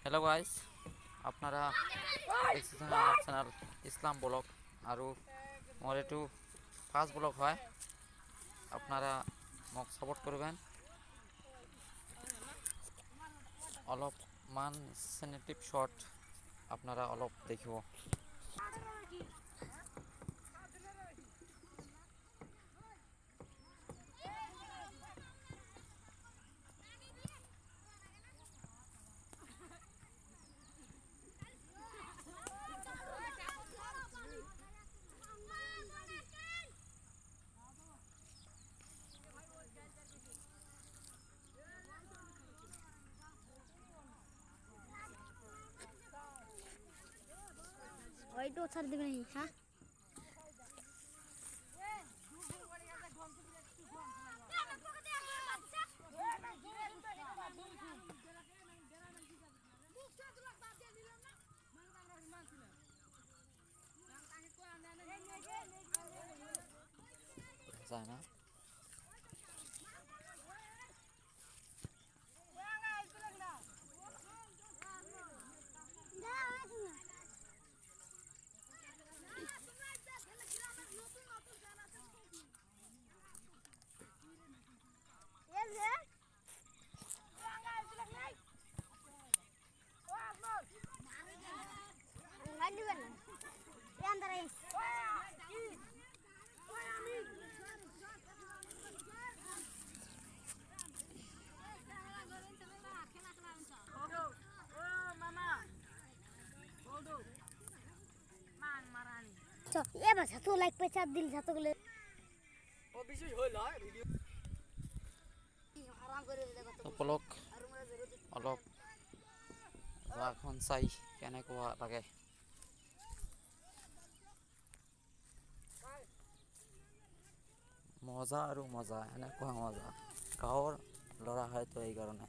Hello' guys, আপনারা দেখছেন আমার চ্যানেল ইসলাম ব্লগ আৰু মোৰ এইটো ফাৰ্ষ্ট ব্লগ হয়। আপনারা মোক সাপোর্ট করবেন, অলপমান সেনেটিভ শর্ট আপনারা অলপ দেখিব। ওইটা ছাড় দেবে নাকি? হ্যাঁ, যায় না? এবার ছাতু লাইক পে চার দিল ছাতুগুলো তো ব্লগ অলপ এখন চাই কেনেকুৱা লাগে। মজা আৰু মজা, এনেকুৱা মজা গাঁৱৰ ল'ৰা হয়তো এই কাৰণে।